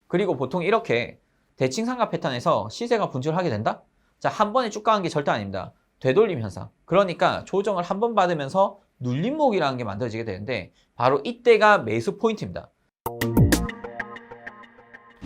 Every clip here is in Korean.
그리고 보통 이렇게 대칭 삼각 패턴에서 시세가 분출하게 된다? 자, 한 번에 쭉 가는 게 절대 아닙니다. 되돌림 현상. 그러니까 조정을 한 번 받으면서 눌림목이라는 게 만들어지게 되는데 바로 이때가 매수 포인트입니다.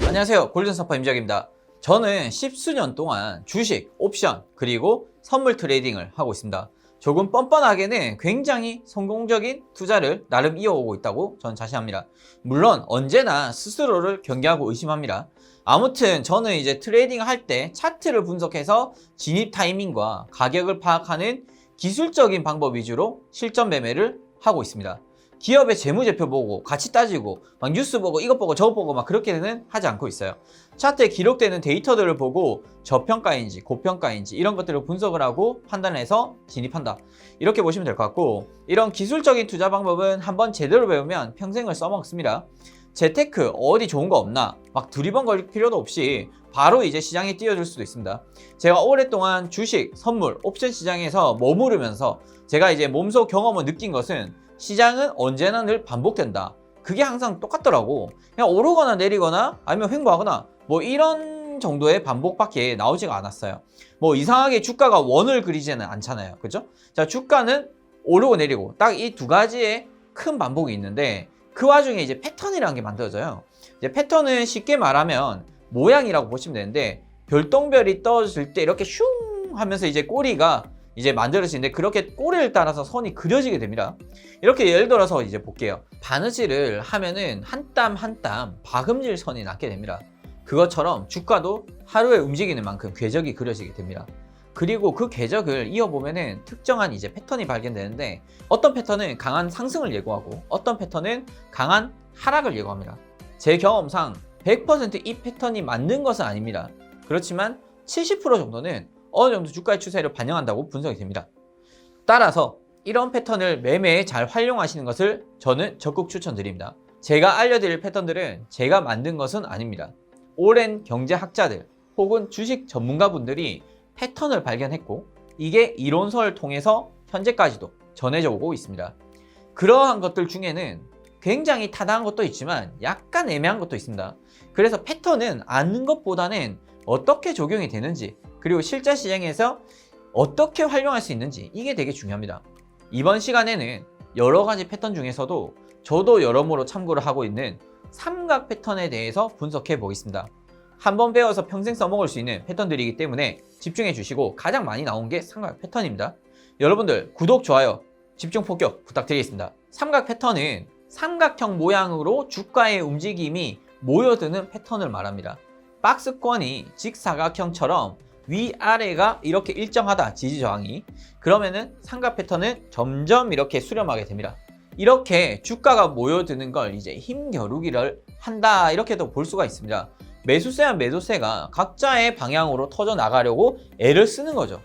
안녕하세요. 골든서퍼 임지혁입니다. 저는 십수년 동안 주식, 옵션, 그리고 선물 트레이딩을 하고 있습니다. 조금 뻔뻔하게는 굉장히 성공적인 투자를 나름 이어오고 있다고 저는 자신합니다. 물론 언제나 스스로를 경계하고 의심합니다. 아무튼 저는 이제 트레이딩 할 때 차트를 분석해서 진입 타이밍과 가격을 파악하는 기술적인 방법 위주로 실전 매매를 하고 있습니다. 기업의 재무제표 보고 같이 따지고 막 뉴스 보고 이것 보고 저것 보고 막 그렇게는 하지 않고 있어요. 차트에 기록되는 데이터들을 보고 저평가인지 고평가인지 이런 것들을 분석을 하고 판단해서 진입한다. 이렇게 보시면 될 것 같고, 이런 기술적인 투자 방법은 한번 제대로 배우면 평생을 써먹습니다. 재테크 어디 좋은 거 없나 막 두리번거릴 필요도 없이 바로 이제 시장에 뛰어들 수도 있습니다. 제가 오랫동안 주식, 선물, 옵션 시장에서 머무르면서 제가 이제 몸소 경험을 느낀 것은 시장은 언제나 늘 반복된다. 그게 항상 똑같더라고. 그냥 오르거나 내리거나 아니면 횡보하거나 뭐 이런 정도의 반복밖에 나오지가 않았어요. 뭐 이상하게 주가가 원을 그리지는 않잖아요. 그죠? 자, 주가는 오르고 내리고 딱 이 두 가지의 큰 반복이 있는데 그 와중에 이제 패턴이라는 게 만들어져요. 이제 패턴은 쉽게 말하면 모양이라고 보시면 되는데 별똥별이 떨어질 때 이렇게 슝 하면서 이제 꼬리가 이제 만들어지는데 그렇게 꼬리를 따라서 선이 그려지게 됩니다. 이렇게 예를 들어서 이제 볼게요. 바느질을 하면은 한 땀 한 땀 박음질 선이 나게 됩니다. 그것처럼 주가도 하루에 움직이는 만큼 궤적이 그려지게 됩니다. 그리고 그 궤적을 이어보면은 특정한 이제 패턴이 발견되는데 어떤 패턴은 강한 상승을 예고하고 어떤 패턴은 강한 하락을 예고합니다. 제 경험상 100% 이 패턴이 맞는 것은 아닙니다. 그렇지만 70% 정도는 어느 정도 주가의 추세를 반영한다고 분석이 됩니다. 따라서 이런 패턴을 매매에 잘 활용하시는 것을 저는 적극 추천드립니다. 제가 알려드릴 패턴들은 제가 만든 것은 아닙니다. 오랜 경제학자들 혹은 주식 전문가분들이 패턴을 발견했고 이게 이론서를 통해서 현재까지도 전해져 오고 있습니다. 그러한 것들 중에는 굉장히 타당한 것도 있지만 약간 애매한 것도 있습니다. 그래서 패턴은 아는 것보다는 어떻게 적용이 되는지 그리고 실제 시장에서 어떻게 활용할 수 있는지 이게 되게 중요합니다. 이번 시간에는 여러 가지 패턴 중에서도 저도 여러모로 참고를 하고 있는 삼각 패턴에 대해서 분석해 보겠습니다. 한번 배워서 평생 써먹을 수 있는 패턴들이기 때문에 집중해 주시고 가장 많이 나온 게 삼각 패턴입니다. 여러분들 구독, 좋아요, 집중 폭격 부탁드리겠습니다. 삼각 패턴은 삼각형 모양으로 주가의 움직임이 모여드는 패턴을 말합니다. 박스권이 직사각형처럼 위아래가 이렇게 일정하다, 지지 저항이. 그러면은 삼각 패턴은 점점 이렇게 수렴하게 됩니다. 이렇게 주가가 모여드는 걸 이제 힘겨루기를 한다 이렇게도 볼 수가 있습니다. 매수세와 매도세가 각자의 방향으로 터져 나가려고 애를 쓰는 거죠.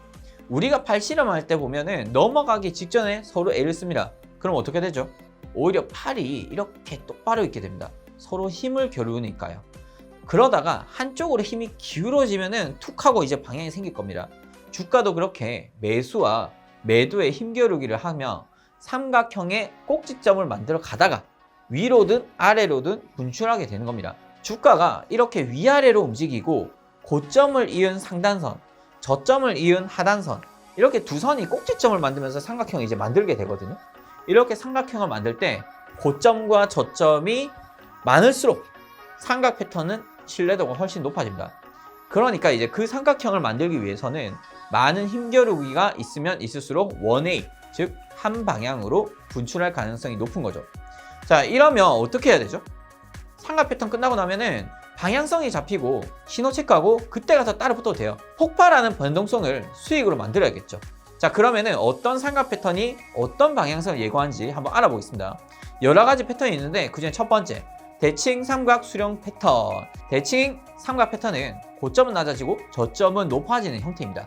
우리가 팔 실험할 때 보면은 넘어가기 직전에 서로 애를 씁니다. 그럼 어떻게 되죠? 오히려 팔이 이렇게 똑바로 있게 됩니다. 서로 힘을 겨루니까요. 그러다가 한쪽으로 힘이 기울어지면은 툭 하고 이제 방향이 생길 겁니다. 주가도 그렇게 매수와 매도의 힘겨루기를 하며 삼각형의 꼭지점을 만들어 가다가 위로든 아래로든 분출하게 되는 겁니다. 주가가 이렇게 위아래로 움직이고 고점을 이은 상단선, 저점을 이은 하단선 이렇게 두 선이 꼭지점을 만들면서 삼각형을 이제 만들게 되거든요. 이렇게 삼각형을 만들 때 고점과 저점이 많을수록 삼각 패턴은 신뢰도가 훨씬 높아집니다. 그러니까 이제 그 삼각형을 만들기 위해서는 많은 힘겨루기가 있으면 있을수록 원웨이, 즉 한 방향으로 분출할 가능성이 높은 거죠. 자, 이러면 어떻게 해야 되죠? 삼각 패턴 끝나고 나면은 방향성이 잡히고 신호 체크하고 그때 가서 따라 붙어도 돼요. 폭발하는 변동성을 수익으로 만들어야겠죠. 자, 그러면은 어떤 삼각 패턴이 어떤 방향성을 예고하는지 한번 알아보겠습니다. 여러 가지 패턴이 있는데 그중에 첫 번째, 대칭 삼각 수렴 패턴. 대칭 삼각 패턴은 고점은 낮아지고 저점은 높아지는 형태입니다.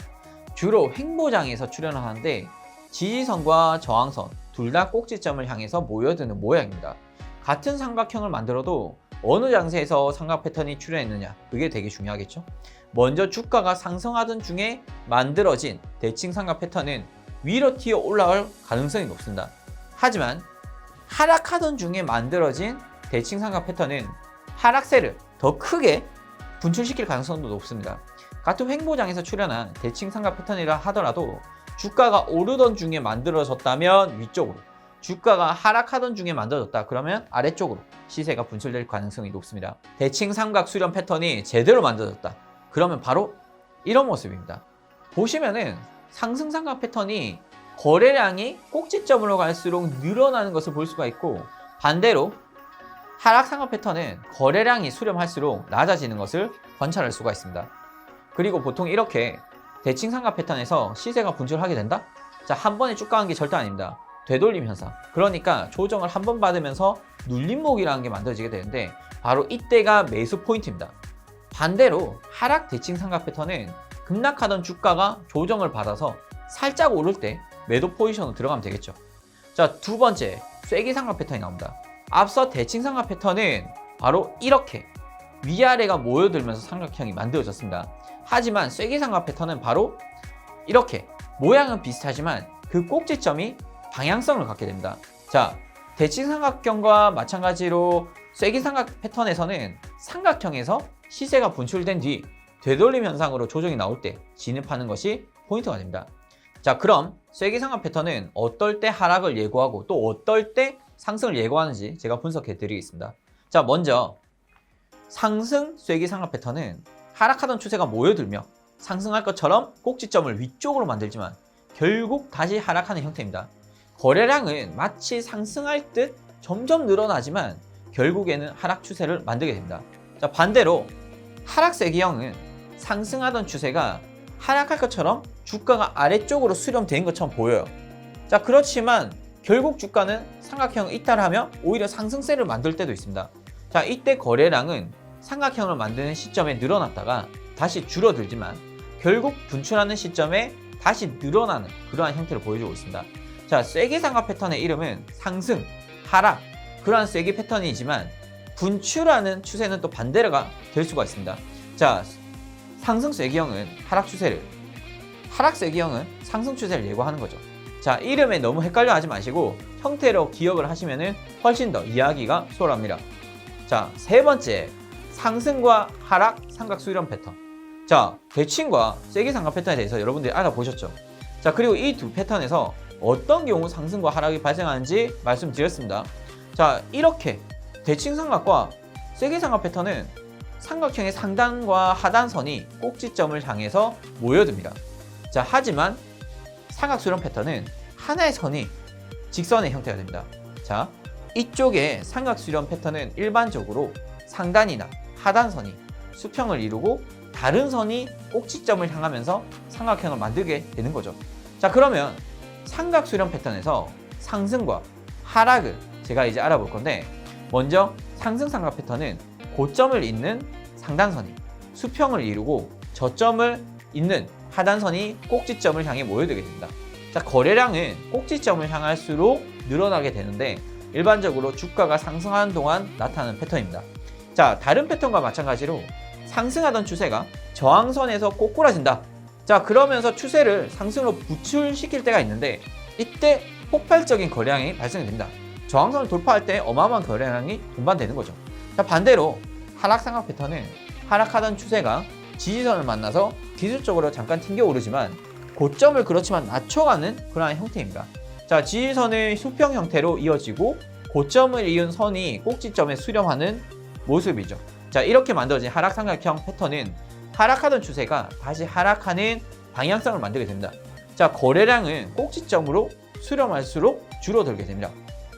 주로 횡보장에서 출현을 하는데 지지선과 저항선 둘 다 꼭지점을 향해서 모여드는 모양입니다. 같은 삼각형을 만들어도 어느 장세에서 삼각 패턴이 출현했느냐 그게 되게 중요하겠죠. 먼저 주가가 상승하던 중에 만들어진 대칭 삼각 패턴은 위로 튀어 올라갈 가능성이 높습니다. 하지만 하락하던 중에 만들어진 대칭 삼각 패턴은 하락세를 더 크게 분출시킬 가능성도 높습니다. 같은 횡보장에서 출현한 대칭 삼각 패턴이라 하더라도 주가가 오르던 중에 만들어졌다면 위쪽으로, 주가가 하락하던 중에 만들어졌다 그러면 아래쪽으로 시세가 분출될 가능성이 높습니다. 대칭 삼각 수렴 패턴이 제대로 만들어졌다 그러면 바로 이런 모습입니다. 보시면은 상승 삼각 패턴이 거래량이 꼭지점으로 갈수록 늘어나는 것을 볼 수가 있고, 반대로 하락 삼각 패턴은 거래량이 수렴할수록 낮아지는 것을 관찰할 수가 있습니다. 그리고 보통 이렇게 대칭 삼각 패턴에서 시세가 분출하게 된다? 자, 한 번에 쭉 가는 게 절대 아닙니다. 되돌림 현상. 그러니까 조정을 한 번 받으면서 눌림목이라는 게 만들어지게 되는데 바로 이때가 매수 포인트입니다. 반대로 하락 대칭 삼각 패턴은 급락하던 주가가 조정을 받아서 살짝 오를 때 매도 포지션으로 들어가면 되겠죠. 자, 두 번째 쐐기 삼각 패턴이 나옵니다. 앞서 대칭 삼각 패턴은 바로 이렇게 위아래가 모여들면서 삼각형이 만들어졌습니다. 하지만 쐐기 삼각 패턴은 바로 이렇게 모양은 비슷하지만 그 꼭지점이 방향성을 갖게 됩니다. 자, 대칭 삼각형과 마찬가지로 쐐기 삼각 패턴에서는 삼각형에서 시세가 분출된 뒤 되돌림 현상으로 조정이 나올 때 진입하는 것이 포인트가 됩니다. 자, 그럼 쐐기 삼각 패턴은 어떨 때 하락을 예고하고 또 어떨 때 상승을 예고하는지 제가 분석해 드리겠습니다. 자, 먼저 상승 쐐기 삼각 패턴은 하락하던 추세가 모여들며 상승할 것처럼 꼭지점을 위쪽으로 만들지만 결국 다시 하락하는 형태입니다. 거래량은 마치 상승할 듯 점점 늘어나지만 결국에는 하락 추세를 만들게 됩니다. 자, 반대로 하락 쐐기형은 상승하던 추세가 하락할 것처럼 주가가 아래쪽으로 수렴된 것처럼 보여요. 자, 그렇지만 결국 주가는 삼각형을 이탈하며 오히려 상승세를 만들 때도 있습니다. 자, 이때 거래량은 삼각형을 만드는 시점에 늘어났다가 다시 줄어들지만 결국 분출하는 시점에 다시 늘어나는 그러한 형태를 보여주고 있습니다. 자, 쐐기 삼각 패턴의 이름은 상승, 하락, 그러한 쐐기 패턴이지만 분출하는 추세는 또 반대가 될 수가 있습니다. 자, 상승 쐐기형은 하락 추세를, 하락 쐐기형은 상승 추세를 예고하는 거죠. 자, 이름에 너무 헷갈려 하지 마시고 형태로 기억을 하시면 훨씬 더 이해하기가 수월합니다. 자, 세 번째, 상승과 하락 삼각 수렴 패턴. 자, 대칭과 쐐기 삼각 패턴에 대해서 여러분들이 알아보셨죠? 자, 그리고 이 두 패턴에서 어떤 경우 상승과 하락이 발생하는지 말씀드렸습니다. 자, 이렇게 대칭 삼각과 쐐기 삼각 패턴은 삼각형의 상단과 하단선이 꼭지점을 향해서 모여듭니다. 자, 하지만 삼각 수렴 패턴은 하나의 선이 직선의 형태가 됩니다. 자, 이쪽에 삼각 수렴 패턴은 일반적으로 상단이나 하단선이 수평을 이루고 다른 선이 꼭지점을 향하면서 삼각형을 만들게 되는 거죠. 자, 그러면 삼각 수렴 패턴에서 상승과 하락을 제가 이제 알아볼 건데, 먼저 상승 삼각 패턴은 고점을 잇는 상단선이 수평을 이루고 저점을 잇는 하단선이 꼭지점을 향해 모여들게 됩니다. 자, 거래량은 꼭지점을 향할수록 늘어나게 되는데 일반적으로 주가가 상승하는 동안 나타나는 패턴입니다. 자, 다른 패턴과 마찬가지로 상승하던 추세가 저항선에서 꼬꾸라진다. 자, 그러면서 추세를 상승으로 부출시킬 때가 있는데 이때 폭발적인 거래량이 발생이 됩니다. 저항선을 돌파할 때 어마어마한 거래량이 동반되는 거죠. 자, 반대로 하락 삼각 패턴은 하락하던 추세가 지지선을 만나서 기술적으로 잠깐 튕겨 오르지만 고점을 그렇지만 낮춰가는 그러한 형태입니다. 자, 지지선의 수평 형태로 이어지고 고점을 이은 선이 꼭지점에 수렴하는 모습이죠. 자, 이렇게 만들어진 하락 삼각형 패턴은 하락하던 추세가 다시 하락하는 방향성을 만들게 됩니다. 자, 거래량은 꼭지점으로 수렴할수록 줄어들게 됩니다.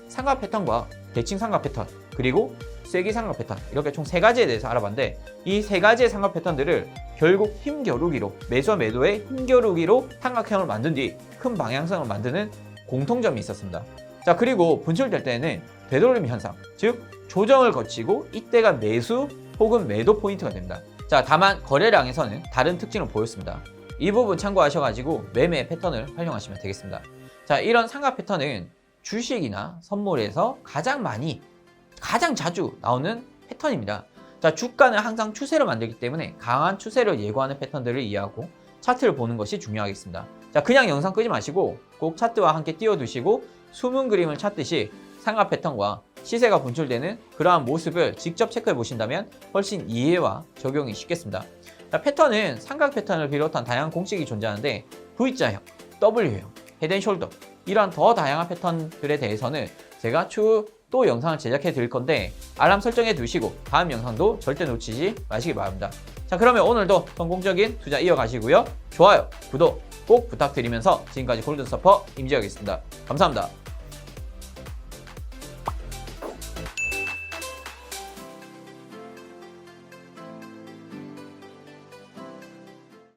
삼각 패턴과 대칭 삼각 패턴, 그리고 쐐기 삼각 패턴, 이렇게 총 세 가지에 대해서 알아봤는데 이 세 가지의 삼각 패턴들을 결국 힘겨루기로, 매수와 매도의 힘겨루기로 삼각형을 만든 뒤 큰 방향성을 만드는 공통점이 있었습니다. 자, 그리고 분출될 때에는 되돌림 현상, 즉 조정을 거치고 이때가 매수 혹은 매도 포인트가 됩니다. 자, 다만 거래량에서는 다른 특징을 보였습니다. 이 부분 참고하셔가지고 매매 패턴을 활용하시면 되겠습니다. 자, 이런 삼각 패턴은 주식이나 선물에서 가장 자주 나오는 패턴입니다. 자, 주가는 항상 추세를 만들기 때문에 강한 추세를 예고하는 패턴들을 이해하고 차트를 보는 것이 중요하겠습니다. 자, 그냥 영상 끄지 마시고 꼭 차트와 함께 띄워두시고 숨은 그림을 찾듯이 상하 패턴과 시세가 분출되는 그러한 모습을 직접 체크해 보신다면 훨씬 이해와 적용이 쉽겠습니다. 자, 패턴은 삼각 패턴을 비롯한 다양한 공식이 존재하는데 V자형, W형, 헤드앤숄더 이러한 더 다양한 패턴들에 대해서는 제가 추후 또 영상을 제작해 드릴 건데 알람 설정해 두시고 다음 영상도 절대 놓치지 마시기 바랍니다. 자, 그러면 오늘도 성공적인 투자 이어가시고요. 좋아요, 구독 꼭 부탁드리면서 지금까지 골든서퍼 임지혁이었습니다. 감사합니다.